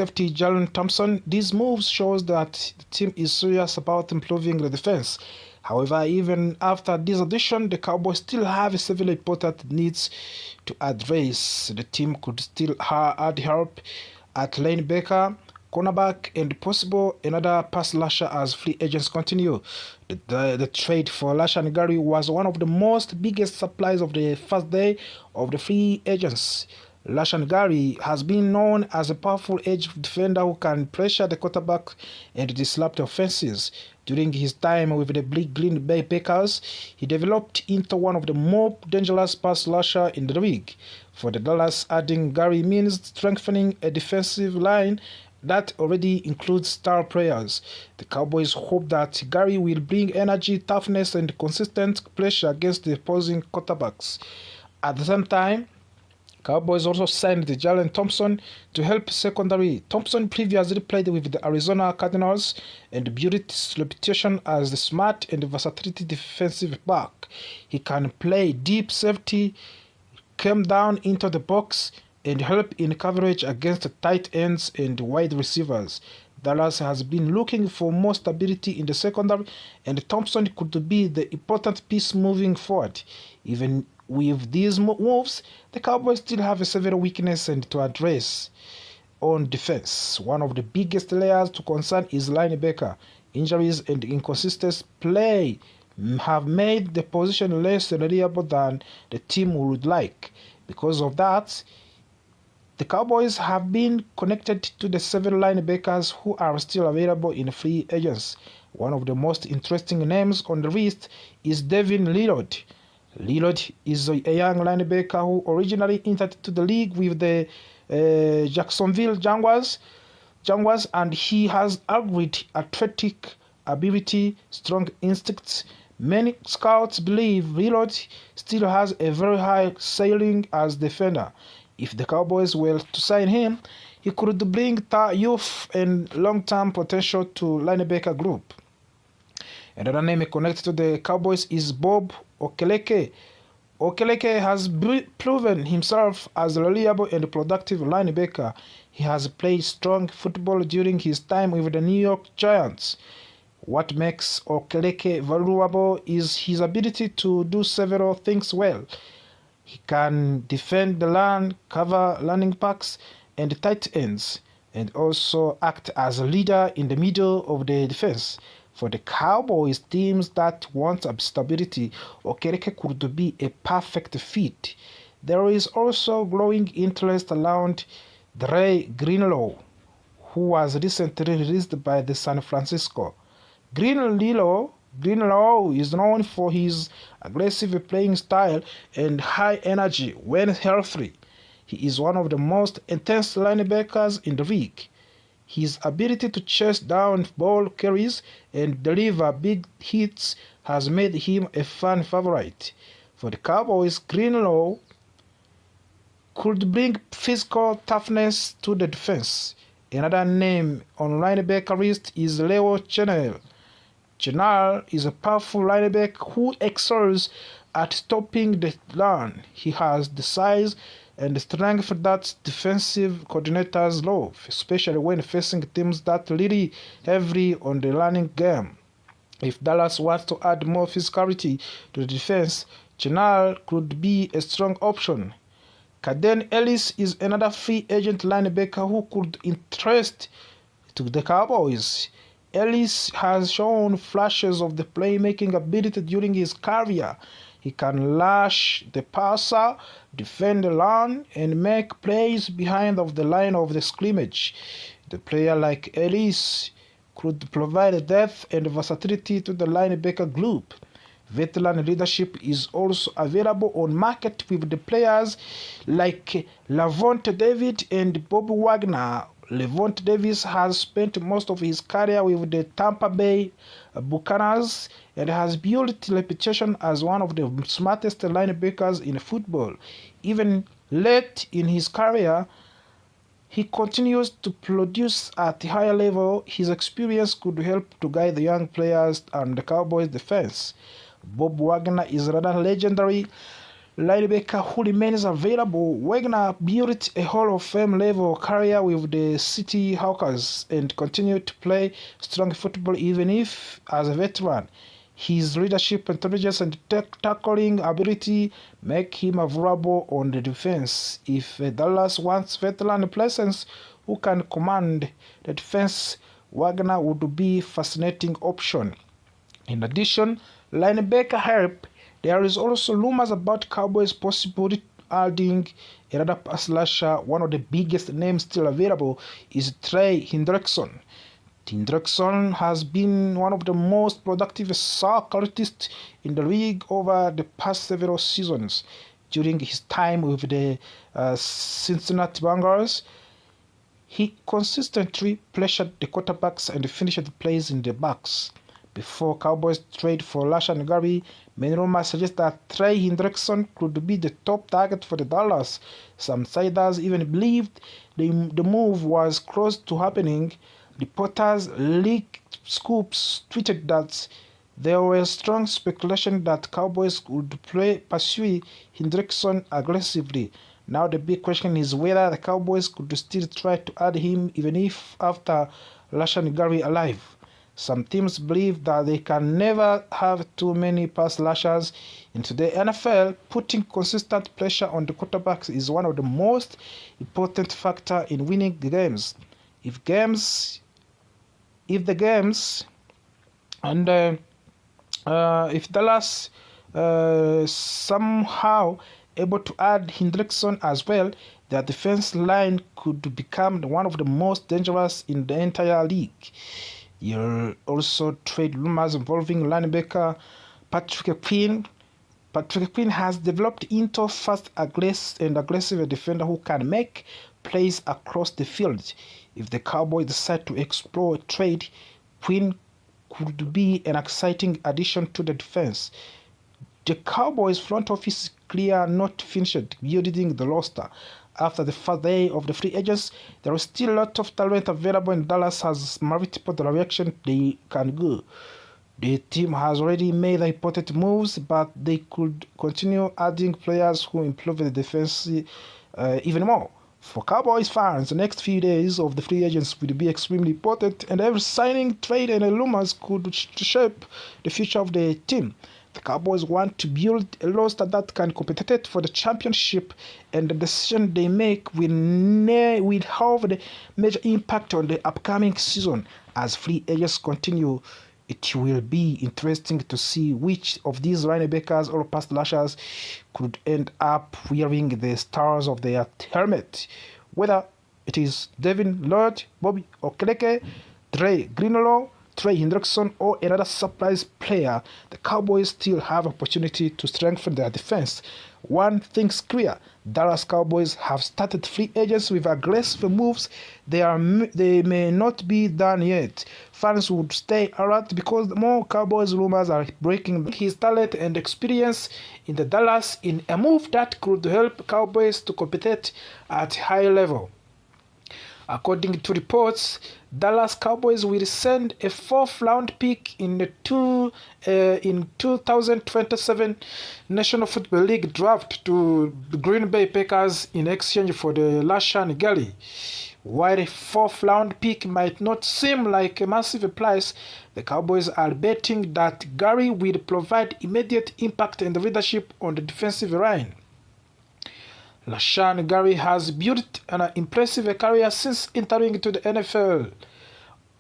safety Jalen Thompson. These moves shows that the team is serious about improving the defense. However, even after this addition, the Cowboys still have several important needs to address. The team could still add help at linebacker, cornerback, and possible another pass rusher as free agents continue. The trade for Rashan Gary was one of the most biggest supplies of the first day of the free agents. Rashan Gary has been known as a powerful edge defender who can pressure the quarterback and disrupt offenses. During his time with the Green Bay Packers, he developed into one of the more dangerous pass rushers in the league. For the Dallas, adding Gary means strengthening a defensive line that already includes star players. The Cowboys hope that Gary will bring energy, toughness, and consistent pressure against the opposing quarterbacks. At the same time, Cowboys also signed Jalen Thompson to help secondary. Thompson previously played with the Arizona Cardinals and built his reputation as the smart and versatility defensive back. He can play deep safety, come down into the box, and help in coverage against tight ends and wide receivers. Dallas has been looking for more stability in the secondary, and Thompson could be the important piece moving forward. Even with these moves, the Cowboys still have several weaknesses to address on defense. One of the biggest layers to concern is linebacker. Injuries and inconsistent play have made the position less reliable than the team would like. Because of that, the Cowboys have been connected to the several linebackers who are still available in free agents. One of the most interesting names on the list is Devin Lillard. Lillard is a young linebacker who originally entered to the league with the Jacksonville Jaguars, and he has argued athletic ability, strong instincts. Many scouts believe Lillard still has a very high ceiling as defender. If the Cowboys were to sign him, he could bring youth and long-term potential to linebacker group. Another name connected to the Cowboys is Bob Okereke. Okereke has proven himself as a reliable and productive linebacker. He has played strong football during his time with the New York Giants. What makes Okereke valuable is his ability to do several things well. He can defend the run, cover running backs and tight ends, and also act as a leader in the middle of the defense. For the Cowboys teams that want stability, Okereke could be a perfect fit. There is also growing interest around Dre Greenlaw, who was recently released by the San Francisco. Greenlaw is known for his aggressive playing style and high energy when healthy. He is one of the most intense linebackers in the league. His ability to chase down ball carries and deliver big hits has made him a fan favorite. For the Cowboys, Greenlaw could bring physical toughness to the defense. Another name on linebacker list is Leo Chenal. Chenal is a powerful linebacker who excels at stopping the run. He has the size and the strength that defensive coordinators love, especially when facing teams that rely heavily on the running game. If Dallas wants to add more physicality to the defense, Chenal could be a strong option. Caden Ellis is another free agent linebacker who could interest to the Cowboys. Ellis has shown flashes of the playmaking ability during his career. He can lash the passer, defend the run, and make plays behind of the line of the scrimmage. The player like Ellis could provide depth and versatility to the linebacker group. Veteran leadership is also available on market with the players like Lavonte David and Bob Wagner. Lavonte Davis has spent most of his career with the Tampa Bay Buccaneers and has built a reputation as one of the smartest linebackers in football. Even late in his career, he continues to produce at a higher level. His experience could help to guide the young players and the Cowboys defense. Bob Wagner is another legendary linebacker who remains available. Wagner built a Hall of Fame level career with the City Hawkers and continued to play strong football even if as a veteran. His leadership, intelligence, and tackling ability make him available on the defense. If Dallas wants veteran presence who can command the defense, Wagner would be a fascinating option. In addition, linebacker help. There is also rumors about Cowboys possibly adding another pass rusher. One of the biggest names still available is Trey Hendrickson. Hendrickson has been one of the most productive sack artists in the league over the past several seasons. During his time with the Cincinnati Bengals, he consistently pressured the quarterbacks and finished the plays in the box. Before Cowboys trade for Rashan Gary, many rumors suggest that Trey Hendrickson could be the top target for the Dallas. Some insiders even believed the move was close to happening. Reporters leaked scoops tweeted that there was strong speculation that Cowboys would pursue Hendrickson aggressively. Now the big question is whether the Cowboys could still try to add him even if after Rashan Gary alive. Some teams believe that they can never have too many pass rushers. In today's NFL, putting consistent pressure on the quarterbacks is one of the most important factors in winning games. If Dallas somehow able to add Hendrickson as well, their defense line could become one of the most dangerous in the entire league. You'll also trade rumors involving linebacker Patrick Quinn. Patrick Quinn has developed into fast and aggressive defender who can make plays across the field. If the Cowboys decide to explore a trade, Quinn could be an exciting addition to the defense. The Cowboys front office is clear not finished building the roster. After the first day of the free agents, there is still a lot of talent available and Dallas has multiple directions they can go. The team has already made important moves, but they could continue adding players who improve the defense even more. For Cowboys fans, the next few days of the free agents will be extremely important, and every signing, trade, and rumors could shape the future of the team. The Cowboys want to build a roster that can compete for the championship, and the decision they make will have a major impact on the upcoming season. As free agents continue, it will be interesting to see which of these linebackers or pass rushers could end up wearing the stars of their helmet. Whether it is Devin Lloyd, Bobby Okereke, Trey Greenlaw, Trey Hendrickson, or another surprise player, the Cowboys still have opportunity to strengthen their defense. One thing's clear: Dallas Cowboys have started free agents with aggressive moves. They may not be done yet. Fans would stay alert because more Cowboys rumors are breaking his talent and experience in the Dallas in a move that could help Cowboys to compete at high level. According to reports, Dallas Cowboys will send a 4th-round pick in the 2027 National Football League draft to the Green Bay Packers in exchange for the Rashan Gary. While a 4th-round pick might not seem like a massive price, the Cowboys are betting that Gary will provide immediate impact and leadership on the defensive line. Rashan Gary has built an impressive career since entering into the NFL.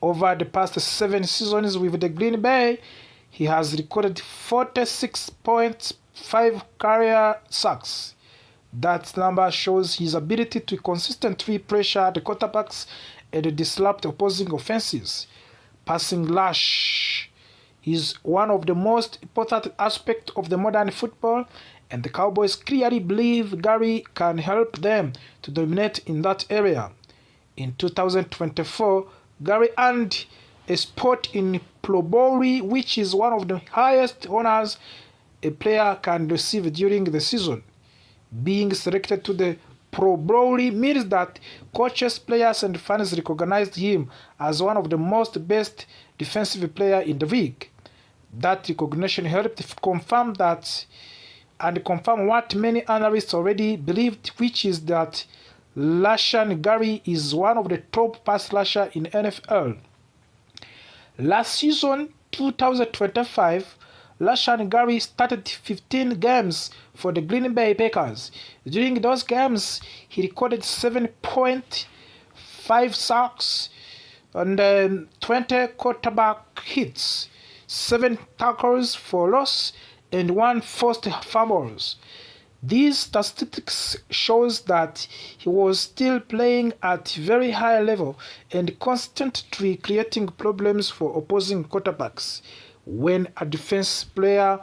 Over the past 7 seasons with the Green Bay, he has recorded 46.5 career sacks. That number shows his ability to consistently pressure the quarterbacks and disrupt opposing offenses. Passing rush is one of the most important aspects of the modern football, and the Cowboys clearly believe Gary can help them to dominate in that area. In 2024, Gary earned a spot in Pro Bowl, which is one of the highest honors a player can receive during the season. Being selected to the Pro Bowl means that coaches, players, and fans recognized him as one of the best defensive players in the league. That recognition helped confirm that and confirm what many analysts already believed, which is that Rashan Gary is one of the top pass rusher in NFL. Last season, 2025, Rashan Gary started 15 games for the Green Bay Packers. During those games, he recorded 7.5 sacks and 20 quarterback hits, 7 tackles for loss, and 1 forced fumbles. These statistics shows that he was still playing at very high level and constantly creating problems for opposing quarterbacks. When a defensive player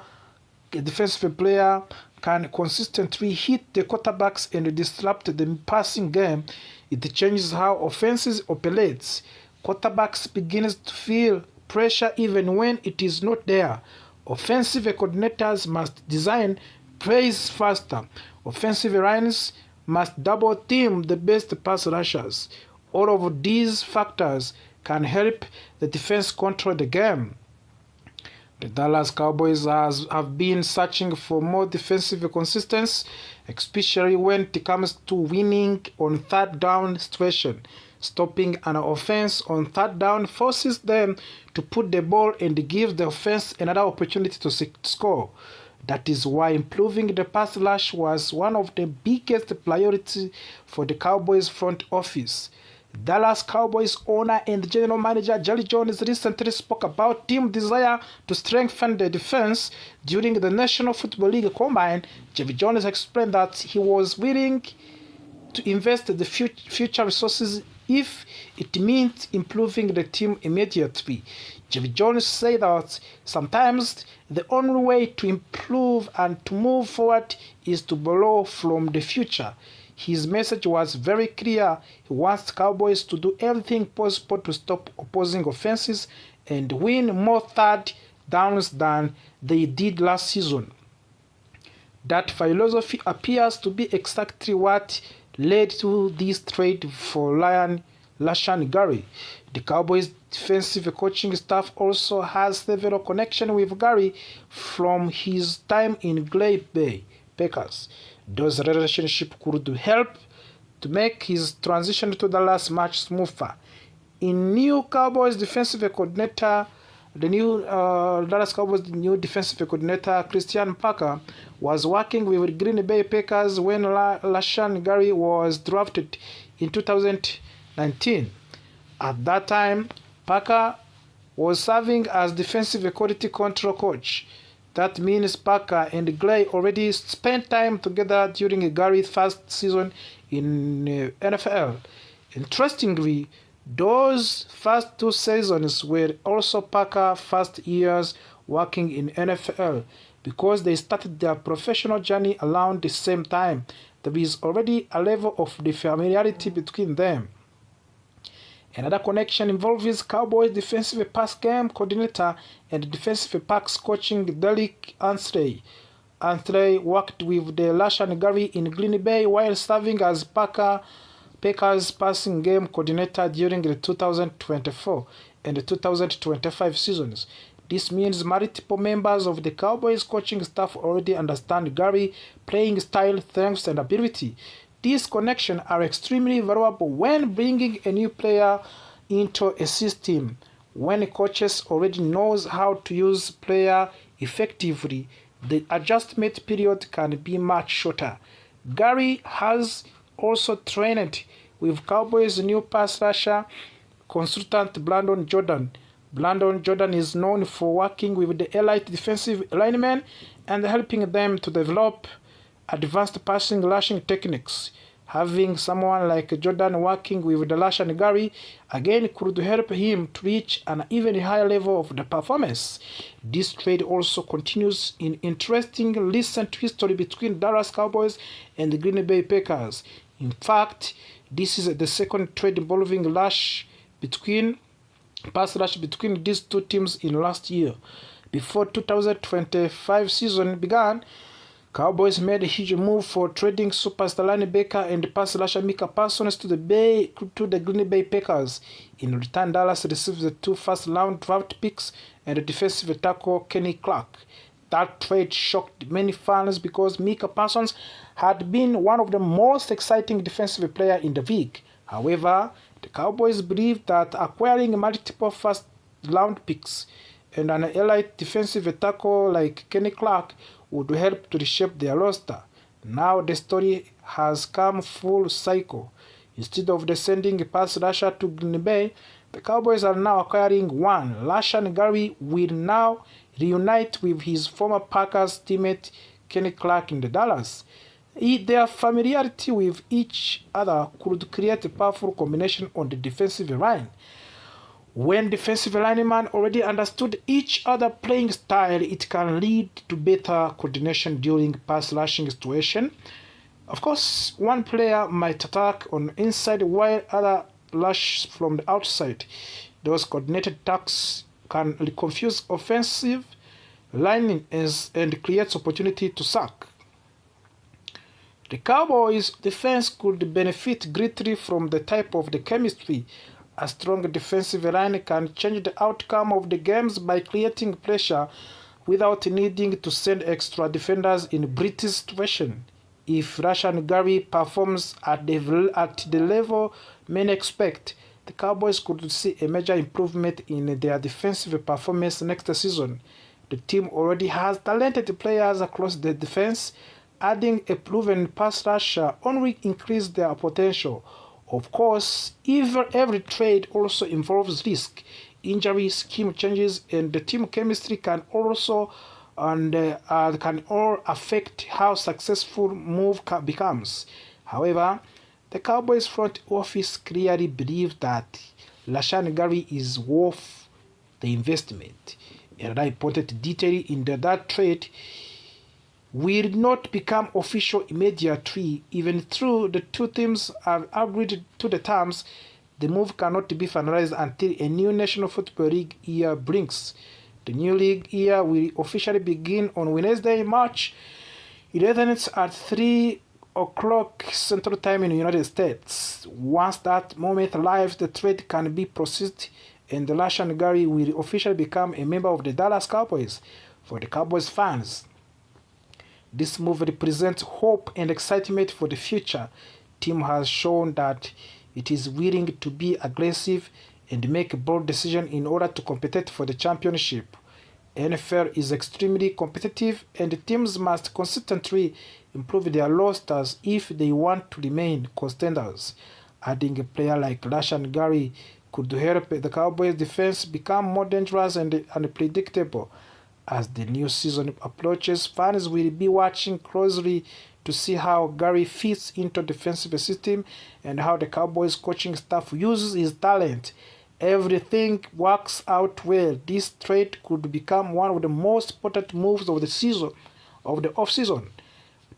can consistently hit the quarterbacks and disrupt the passing game, it changes how offenses operates. Quarterbacks begins to feel pressure even when it is not there. Offensive coordinators must design plays faster. Offensive lines must double team the best pass rushers. All of these factors can help the defense control the game. The Dallas Cowboys have been searching for more defensive consistency, especially when it comes to winning on third down situation. Stopping an offense on third down forces them to put the ball and give the offense another opportunity to score. That is why improving the pass rush was one of the biggest priorities for the Cowboys front office. Dallas Cowboys owner and general manager Jerry Jones recently spoke about team desire to strengthen the defense during the National Football League Combine. Jerry Jones explained that he was willing to invest the future resources if it meant improving the team immediately. Jerry Jones said that sometimes the only way to improve and to move forward is to borrow from the future. His message was very clear. He wants Cowboys to do everything possible to stop opposing offenses and win more third downs than they did last season. That philosophy appears to be exactly what led to this trade for Rashan Gary. The Cowboys defensive coaching staff also has several connections with Gary from his time in Green Bay Packers. Those relationships could help to make his transition to Dallas much smoother. In new Cowboys defensive coordinator, Dallas Cowboys new defensive coordinator Christian Parker was working with Green Bay Packers when Rashan Gary was drafted in 2019. At that time, Parker was serving as defensive quality control coach. That means Parker and Gray already spent time together during Gary's first season in NFL. Interestingly, those first 2 seasons were also Parker's first years working in NFL because they started their professional journey around the same time. There is already a level of familiarity between them. Another connection involves Cowboys defensive pass game coordinator and defensive backs coaching Derek Ansley. Ansley worked with the Rashan Gary in Green Bay while serving as Packers passing game coordinator during the 2024 and the 2025 seasons. This means multiple members of the Cowboys coaching staff already understand Gary's playing style, strengths, and ability. These connections are extremely valuable when bringing a new player into a system. When coaches already knows how to use player effectively, the adjustment period can be much shorter. Gary has also trained with Cowboys' new pass rusher consultant Brandon Jordan. Brandon Jordan is known for working with the elite defensive linemen and helping them to develop advanced passing rushing techniques. Having someone like Jordan working with the Rashan Gary again could help him to reach an even higher level of the performance. This trade also continues in interesting recent history between Dallas Cowboys and the Green Bay Packers. In fact, this is the second trade involving pass rush between these two teams in last year. Before 2025 season began, Cowboys made a huge move for trading superstar linebacker and pass rusher Micah Parsons to the Green Bay Packers. In return, Dallas received the 2 first-round draft picks and defensive tackle Kenny Clark. That trade shocked many fans because Micah Parsons had been one of the most exciting defensive players in the league. However, the Cowboys believed that acquiring multiple first-round picks and an elite defensive tackle like Kenny Clark would help to reshape their roster. Now the story has come full cycle. Instead of sending a pass rusher to Green Bay, the Cowboys are now acquiring one. Rashan Gary will now reunite with his former Packers teammate Kenny Clark in the Dallas. Their familiarity with each other could create a powerful combination on the defensive line. When defensive linemen already understood each other's playing style, it can lead to better coordination during pass rushing situations. Of course, one player might attack on the inside while other rush from the outside. Those coordinated attacks can confuse offensive lining and create opportunity to sack. The Cowboys' defense could benefit greatly from the type of the chemistry. A strong defensive line can change the outcome of the games by creating pressure without needing to send extra defenders in British situations. If Rashan Gary performs at the level many expect, the Cowboys could see a major improvement in their defensive performance next season. The team already has talented players across the defense. Adding a proven pass rusher only increases their potential. Of course, every trade also involves risk. Injury, scheme changes, and the team chemistry can also can all affect how successful move becomes. However, the Cowboys front office clearly believes that Rashan Gary is worth the investment. Another important detail in that trade will not become official immediately. Even though the two teams have agreed to the terms, the move cannot be finalized until a new National Football League year brings. The new league year will officially begin on Wednesday, March 11th at 3 o'clock Central Time in the United States. Once that moment arrives, the trade can be processed and Rashan Gary will officially become a member of the Dallas Cowboys. For the Cowboys fans, this move represents hope and excitement for the future. The team has shown that it is willing to be aggressive and make a bold decision in order to compete for the championship. NFL is extremely competitive and teams must consistently improve their rosters if they want to remain contenders. Adding a player like Rashan Gary could help the Cowboys defense become more dangerous and unpredictable. As the new season approaches, fans will be watching closely to see how Gary fits into the defensive system and how the Cowboys coaching staff uses his talent. Everything works out well. This trade could become one of the most important moves of the offseason.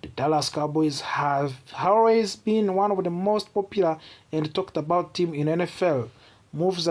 The Dallas Cowboys have always been one of the most popular and talked about team in NFL. Moves